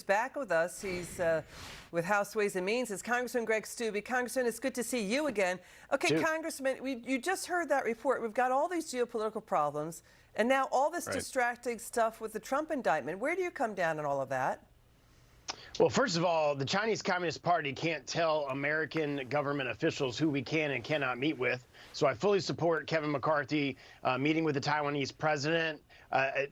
back with us. He's with House Ways and Means. It's Congressman Greg Steube. Congressman, it's good to see you again. Okay, Congressman, you just heard that report. We've got all these geopolitical problems, and now all this distracting stuff with the Trump indictment. Where do you come down on all of that? Well, first of all, the Chinese Communist Party can't tell American government officials who we can and cannot meet with. So I fully support Kevin McCarthy meeting with the Taiwanese president.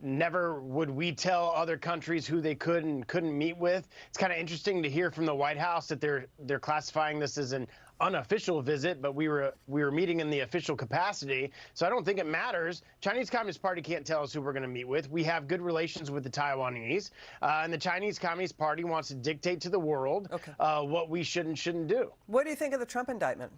Never would we tell other countries who they could and couldn't meet with. It's kind of interesting to hear from the White House that they're classifying this as an unofficial visit, but we were meeting in the official capacity. So I don't think it matters. Chinese Communist Party can't tell us who we're going to meet with. We have good relations with the Taiwanese, and the Chinese Communist Party wants to dictate to the world what we should and shouldn't do. What do you think of the Trump indictment?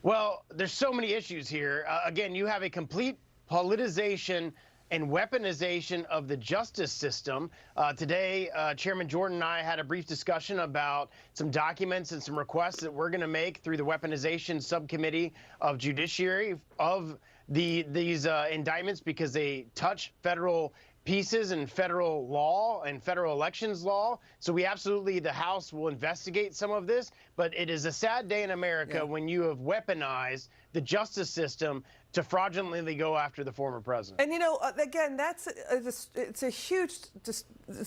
Well, there's so many issues here. Again, you have a complete politicization and weaponization of the justice system. Today, Chairman Jordan and I had a brief discussion about some documents and some requests that we're going to make through the weaponization subcommittee of judiciary of these indictments, because they touch federal pieces and federal law and federal elections law. So we absolutely, the House will investigate some of this, but it is a sad day in America when you have weaponized the justice system to fraudulently go after the former president. And, you know, again, it's a huge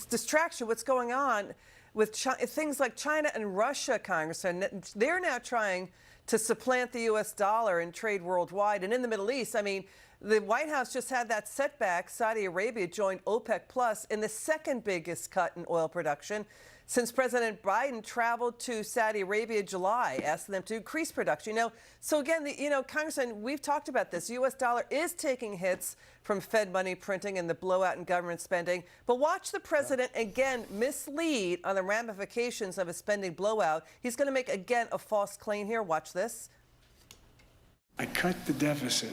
distraction. What's going on with things like China and Russia, Congressman? They're now trying to supplant the U.S. dollar and trade worldwide. And in the Middle East, I mean, the White House just had that setback. Saudi Arabia joined OPEC Plus in the second biggest cut in oil production since President Biden traveled to Saudi Arabia in July, asking them to increase production. You know, so again, Congressman, we've talked about this. The U.S. dollar is taking hits from Fed money printing and the blowout in government spending. But watch the president again mislead on the ramifications of a spending blowout. He's going to make again a false claim here. Watch this. I cut the deficit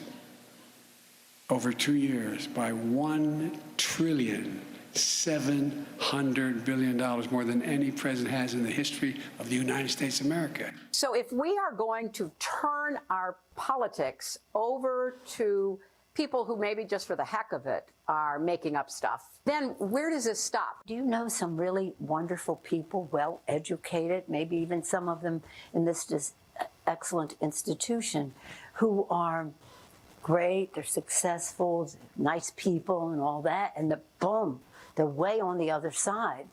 over 2 years by $1,700 billion, more than any president has in the history of the United States of America. So if we are going to turn our politics over to people who maybe just for the heck of it are making up stuff, then where does this stop? Do you know some really wonderful people, well educated, maybe even some of them in this excellent institution, who are great, they're successful, nice people and all that, and boom, they're way on the other side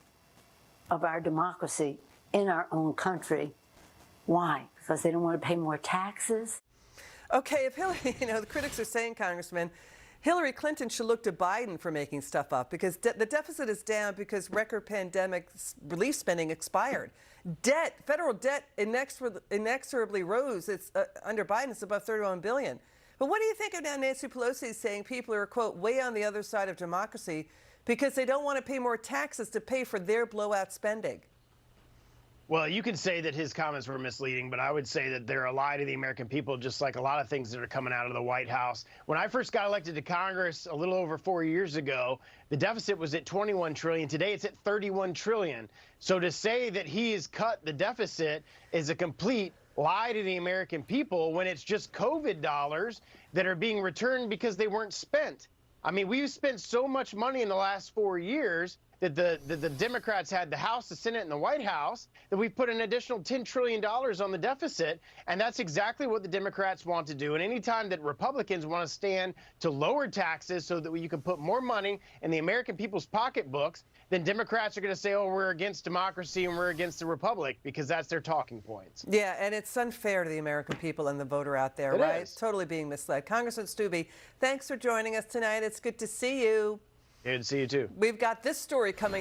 of our democracy in our own country. Why? Because they don't want to pay more taxes? Okay, if Hillary, the critics are saying, Congressman, Hillary Clinton should look to Biden for making stuff up, because the deficit is down because record pandemic relief spending expired. Federal debt inexorably rose. It's under Biden, it's above $31 billion. But what do you think of now Nancy Pelosi saying people are, quote, way on the other side of democracy because they don't want to pay more taxes to pay for their blowout spending? Well, you could say that his comments were misleading, but I would say that they're a lie to the American people, just like a lot of things that are coming out of the White House. When I first got elected to Congress a little over 4 years ago, the deficit was at $21 trillion. Today, it's at $31 trillion. So to say that he has cut the deficit is a complete lie to the American people when it's just COVID dollars that are being returned because they weren't spent. I mean, we've spent so much money in the last 4 years that the Democrats had the House, the Senate, and the White House, that we put an additional $10 trillion on the deficit, and that's exactly what the Democrats want to do. And anytime that Republicans want to stand to lower taxes so that you can put more money in the American people's pocketbooks, then Democrats are going to say, oh, we're against democracy and we're against the republic, because that's their talking points. Yeah, and it's unfair to the American people and the voter out there, right? It's totally being misled. Congressman Steube, thanks for joining us tonight. It's good to see you. Good to see you, too. We've got this story coming